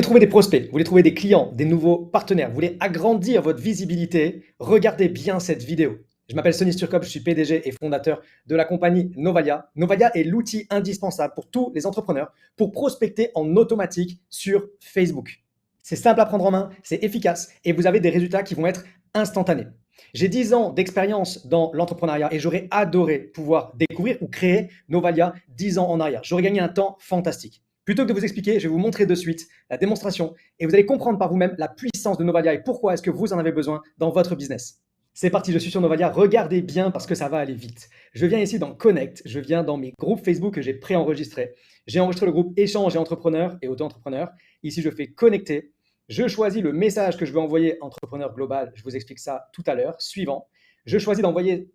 Vous voulez trouver des prospects, vous voulez trouver des clients, des nouveaux partenaires, vous voulez agrandir votre visibilité, regardez bien cette vidéo. Je m'appelle Sonny Sturkop, je suis PDG et fondateur de la compagnie Novalia. Novalia est l'outil indispensable pour tous les entrepreneurs pour prospecter en automatique sur Facebook. C'est simple à prendre en main, c'est efficace et vous avez des résultats qui vont être instantanés. J'ai 10 ans d'expérience dans l'entrepreneuriat et j'aurais adoré pouvoir découvrir ou créer Novalia 10 ans en arrière. J'aurais gagné un temps fantastique. Plutôt que de vous expliquer, je vais vous montrer de suite la démonstration et vous allez comprendre par vous-même la puissance de Novalia et pourquoi est-ce que vous en avez besoin dans votre business. C'est parti, je suis sur Novalia. Regardez bien parce que ça va aller vite. Je viens ici dans Connect, je viens dans mes groupes Facebook que j'ai préenregistrés. J'ai enregistré le groupe Échange et Entrepreneurs et Auto-entrepreneurs. Ici, je fais connecter. Je choisis le message que je veux envoyer entrepreneur global. Je vous explique ça tout à l'heure. Suivant. Je choisis d'envoyer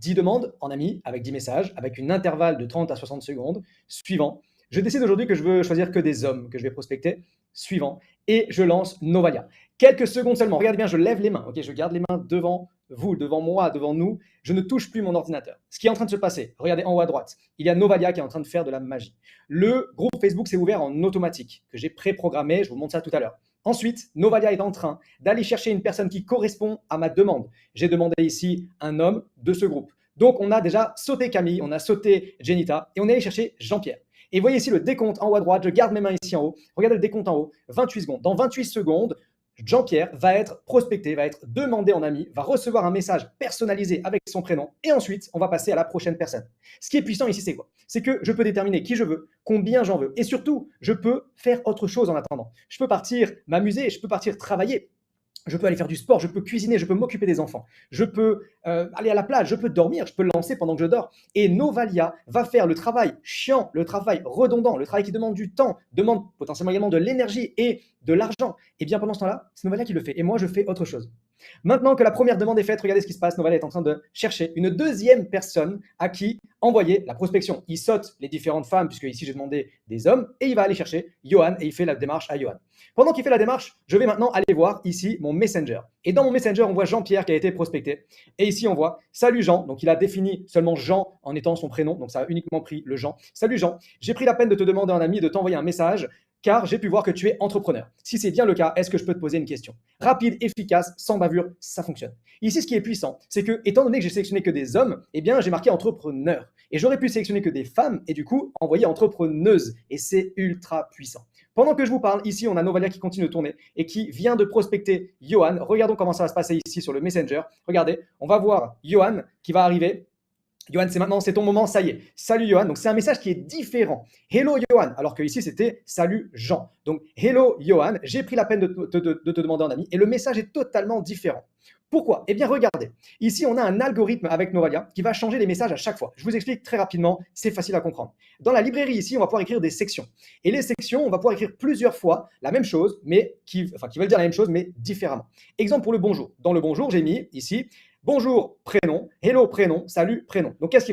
10 demandes en ami avec 10 messages, avec une intervalle de 30 à 60 secondes. Suivant. Je décide aujourd'hui que je veux choisir que des hommes que je vais prospecter. Suivant. Et je lance Novalia. Quelques secondes seulement. Regardez bien, je lève les mains. Ok, je garde les mains devant vous, devant moi, devant nous. Je ne touche plus mon ordinateur. Ce qui est en train de se passer, regardez en haut à droite, il y a Novalia qui est en train de faire de la magie. Le groupe Facebook s'est ouvert en automatique, que j'ai préprogrammé. Je vous montre ça tout à l'heure. Ensuite, Novalia est en train d'aller chercher une personne qui correspond à ma demande. J'ai demandé ici un homme de ce groupe. Donc, on a déjà sauté Camille, on a sauté Jenita et on est allé chercher Jean-Pierre. Et voyez ici le décompte en haut à droite, je garde mes mains ici en haut. Regardez le décompte en haut, 28 secondes. Dans 28 secondes, Jean-Pierre va être prospecté, va être demandé en ami, va recevoir un message personnalisé avec son prénom et ensuite, on va passer à la prochaine personne. Ce qui est puissant ici, c'est quoi? C'est que je peux déterminer qui je veux, combien j'en veux et surtout, je peux faire autre chose en attendant. Je peux partir m'amuser, je peux partir travailler. Je peux aller faire du sport, je peux cuisiner, je peux m'occuper des enfants, je peux aller à la plage, je peux dormir, je peux le lancer pendant que je dors. Et Novalia va faire le travail chiant, le travail redondant, le travail qui demande du temps, demande potentiellement également de l'énergie et de l'argent. Et bien pendant ce temps-là, c'est Novalia qui le fait et moi je fais autre chose. Maintenant que la première demande est faite, regardez ce qui se passe. Novalia est en train de chercher une deuxième personne à qui envoyer la prospection. Il saute les différentes femmes, puisque ici j'ai demandé des hommes, et il va aller chercher Johan et il fait la démarche à Johan. Pendant qu'il fait la démarche, je vais maintenant aller voir ici mon Messenger. Et dans mon Messenger, on voit Jean-Pierre qui a été prospecté. Et ici, on voit Salut Jean. Donc, il a défini seulement Jean en étant son prénom. Donc, ça a uniquement pris le Jean. Salut Jean. J'ai pris la peine de te demander un ami de t'envoyer un message car j'ai pu voir que tu es entrepreneur. Si c'est bien le cas, est-ce que je peux te poser une question? Rapide, efficace, sans bavure, ça fonctionne. Ici, ce qui est puissant, c'est que, étant donné que j'ai sélectionné que des hommes, eh bien, j'ai marqué entrepreneur. Et j'aurais pu sélectionner que des femmes et du coup, envoyer entrepreneuse. Et c'est ultra puissant. Pendant que je vous parle, ici, on a Novalia qui continue de tourner et qui vient de prospecter Johan. Regardons comment ça va se passer ici sur le Messenger. Regardez, on va voir Johan qui va arriver. Johan, c'est maintenant, c'est ton moment, ça y est. Salut Johan. Donc, c'est un message qui est différent. Hello Johan, alors que ici, c'était salut Jean. Donc, hello Johan, j'ai pris la peine de te demander un ami et le message est totalement différent. Pourquoi? Eh bien, regardez. Ici, on a un algorithme avec Novalia qui va changer les messages à chaque fois. Je vous explique très rapidement, c'est facile à comprendre. Dans la librairie ici, on va pouvoir écrire des sections. Et les sections, on va pouvoir écrire plusieurs fois la même chose, mais qui veulent dire la même chose, mais différemment. Exemple pour le bonjour. Dans le bonjour, j'ai mis ici bonjour, prénom, hello, prénom, salut, prénom. Donc, qu'est-ce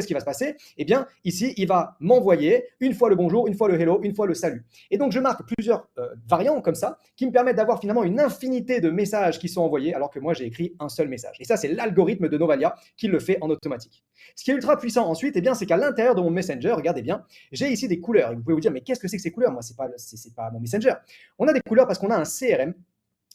qui va se passer? Eh bien, ici, il va m'envoyer une fois le bonjour, une fois le hello, une fois le salut. Et donc, je marque plusieurs variantes comme ça qui me permettent d'avoir finalement une infinité de messages qui sont envoyés alors que moi, j'ai écrit un seul message. Et ça, c'est l'algorithme de Novalia qui le fait en automatique. Ce qui est ultra puissant ensuite, eh bien, c'est qu'à l'intérieur de mon Messenger, regardez bien, j'ai ici des couleurs. Et vous pouvez vous dire, mais qu'est-ce que c'est que ces couleurs? Moi, c'est pas mon Messenger. On a des couleurs parce qu'on a un CRM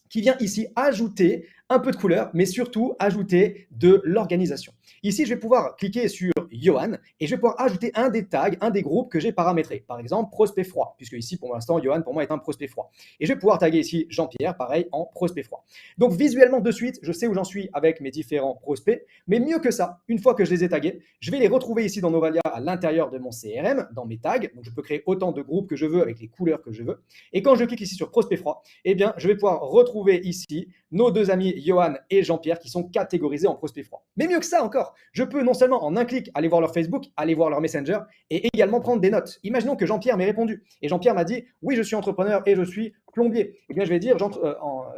qui vient ici ajouter un peu de couleur, mais surtout ajouter de l'organisation. Ici, je vais pouvoir cliquer sur Johan et je vais pouvoir ajouter un des tags, un des groupes que j'ai paramétrés. Par exemple, prospect froid, puisque ici, pour l'instant, Johan, pour moi, est un prospect froid. Et je vais pouvoir taguer ici Jean-Pierre, pareil, en prospect froid. Donc, visuellement, de suite, je sais où j'en suis avec mes différents prospects. Mais mieux que ça, une fois que je les ai tagués, je vais les retrouver ici dans Novalia à l'intérieur de mon CRM, dans mes tags. Donc, je peux créer autant de groupes que je veux avec les couleurs que je veux. Et quand je clique ici sur prospect froid, eh bien, je vais pouvoir retrouver ici nos deux amis Johan et Jean-Pierre qui sont catégorisés en prospect froid. Mais mieux que ça encore, je peux non seulement en un clic aller voir leur Facebook, aller voir leur Messenger et également prendre des notes. Imaginons que Jean-Pierre m'ait répondu et Jean-Pierre m'a dit « Oui, je suis entrepreneur et je suis plombier ». Eh bien, je vais dire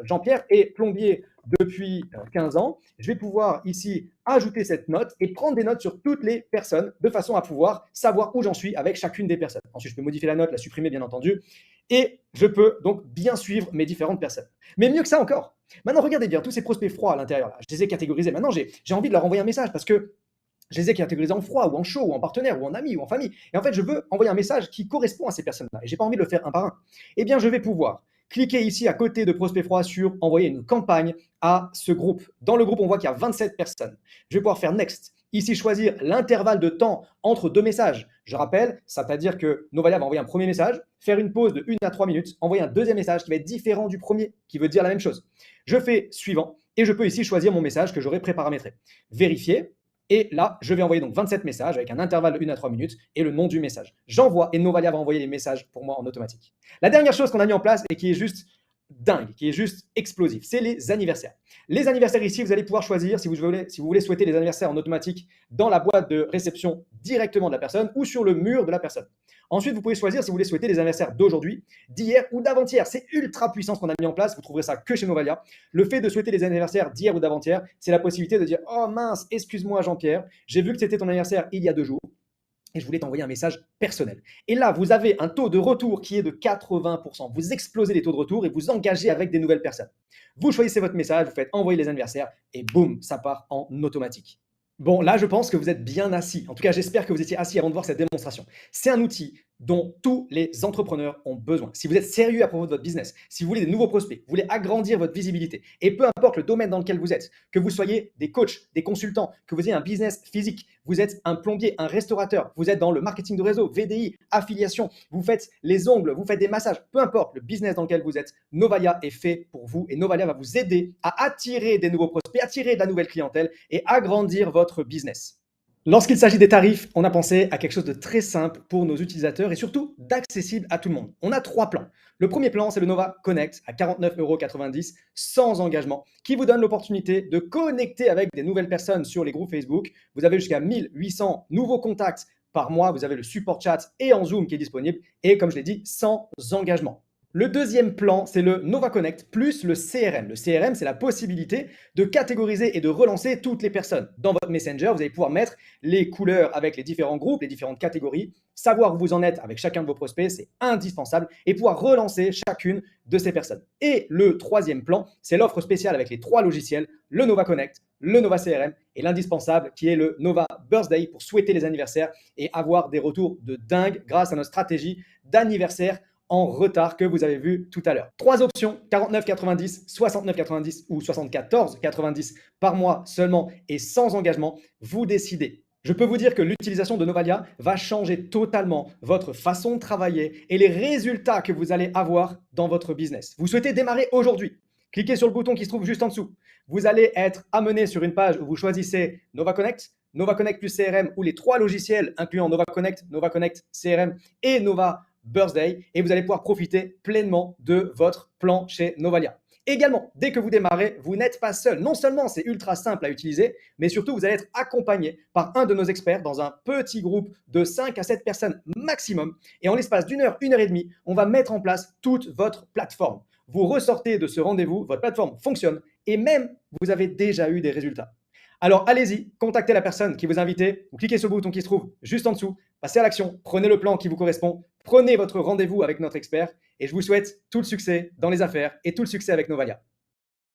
Jean-Pierre est plombier depuis 15 ans. Je vais pouvoir ici ajouter cette note et prendre des notes sur toutes les personnes de façon à pouvoir savoir où j'en suis avec chacune des personnes. Ensuite, je peux modifier la note, la supprimer bien entendu. Et je peux donc bien suivre mes différentes personnes. Mais mieux que ça encore, maintenant regardez bien tous ces prospects froids à l'intérieur, là, je les ai catégorisés. Maintenant, j'ai envie de leur envoyer un message parce que Je les ai catégorisés en froid ou en chaud ou en partenaire ou en ami ou en famille. Et en fait, je veux envoyer un message qui correspond à ces personnes-là. Et j'ai pas envie de le faire un par un. Eh bien, je vais pouvoir cliquer ici à côté de prospect froid sur envoyer une campagne à ce groupe. Dans le groupe, on voit qu'il y a 27 personnes. Je vais pouvoir faire next. Ici, choisir l'intervalle de temps entre deux messages. Je rappelle, c'est-à-dire que Novalia va envoyer un premier message, faire une pause de 1 à 3 minutes, envoyer un deuxième message qui va être différent du premier, qui veut dire la même chose. Je fais suivant et je peux ici choisir mon message que j'aurai préparamétré. Vérifier. Et là, je vais envoyer donc 27 messages avec un intervalle de 1 à 3 minutes et le nom du message. J'envoie et Novalia va envoyer les messages pour moi en automatique. La dernière chose qu'on a mis en place et qui est juste dingue, qui est juste explosif, c'est les anniversaires. Les anniversaires ici, vous allez pouvoir choisir si vous voulez souhaiter les anniversaires en automatique dans la boîte de réception directement de la personne ou sur le mur de la personne. Ensuite, vous pouvez choisir si vous voulez souhaiter les anniversaires d'aujourd'hui, d'hier ou d'avant-hier. C'est ultra puissant ce qu'on a mis en place. Vous trouverez ça que chez Novalia. Le fait de souhaiter les anniversaires d'hier ou d'avant-hier, c'est la possibilité de dire « Oh mince, excuse-moi Jean-Pierre, j'ai vu que c'était ton anniversaire il y a 2 jours et je voulais t'envoyer un message personnel. » Et là, vous avez un taux de retour qui est de 80%. Vous explosez les taux de retour et vous engagez avec des nouvelles personnes. Vous choisissez votre message, vous faites envoyer les anniversaires et boum, ça part en automatique. Bon, là, je pense que vous êtes bien assis. En tout cas, j'espère que vous étiez assis avant de voir cette démonstration. C'est un outil dont tous les entrepreneurs ont besoin. Si vous êtes sérieux à propos de votre business, si vous voulez des nouveaux prospects, vous voulez agrandir votre visibilité, et peu importe le domaine dans lequel vous êtes, que vous soyez des coachs, des consultants, que vous ayez un business physique, vous êtes un plombier, un restaurateur, vous êtes dans le marketing de réseau, VDI, affiliation, vous faites les ongles, vous faites des massages, peu importe le business dans lequel vous êtes, Novalia est fait pour vous et Novalia va vous aider à attirer des nouveaux prospects, attirer de la nouvelle clientèle et agrandir votre business. Lorsqu'il s'agit des tarifs, on a pensé à quelque chose de très simple pour nos utilisateurs et surtout d'accessible à tout le monde. On a 3 plans. Le premier plan, c'est le Nova Connect à 49,90 € sans engagement qui vous donne l'opportunité de connecter avec des nouvelles personnes sur les groupes Facebook. Vous avez jusqu'à 1800 nouveaux contacts par mois. Vous avez le support chat et en Zoom qui est disponible et comme je l'ai dit, sans engagement. Le deuxième plan, c'est le Nova Connect plus le CRM. Le CRM, c'est la possibilité de catégoriser et de relancer toutes les personnes. Dans votre Messenger, vous allez pouvoir mettre les couleurs avec les différents groupes, les différentes catégories, savoir où vous en êtes avec chacun de vos prospects, c'est indispensable, et pouvoir relancer chacune de ces personnes. Et le troisième plan, c'est l'offre spéciale avec les 3 logiciels, le Nova Connect, le Nova CRM et l'indispensable qui est le Nova Birthday pour souhaiter les anniversaires et avoir des retours de dingue grâce à notre stratégie d'anniversaire en retard que vous avez vu tout à l'heure. 3 options, 49,90, 69,90 ou 74,90 par mois seulement et sans engagement, vous décidez. Je peux vous dire que l'utilisation de Novalia va changer totalement votre façon de travailler et les résultats que vous allez avoir dans votre business. Vous souhaitez démarrer aujourd'hui? Cliquez sur le bouton qui se trouve juste en dessous. Vous allez être amené sur une page où vous choisissez Nova Connect plus CRM ou les 3 logiciels incluant Nova Connect, CRM et Nova Birthday et vous allez pouvoir profiter pleinement de votre plan chez Novalia. Également, dès que vous démarrez, vous n'êtes pas seul. Non seulement c'est ultra simple à utiliser, mais surtout vous allez être accompagné par un de nos experts dans un petit groupe de 5 à 7 personnes maximum. Et en l'espace d'1 heure, 1 heure et demie, on va mettre en place toute votre plateforme. Vous ressortez de ce rendez-vous, votre plateforme fonctionne et même vous avez déjà eu des résultats. Alors allez-y, contactez la personne qui vous a invité ou cliquez sur le bouton qui se trouve juste en dessous, passez à l'action, prenez le plan qui vous correspond, prenez votre rendez-vous avec notre expert et je vous souhaite tout le succès dans les affaires et tout le succès avec Novalia.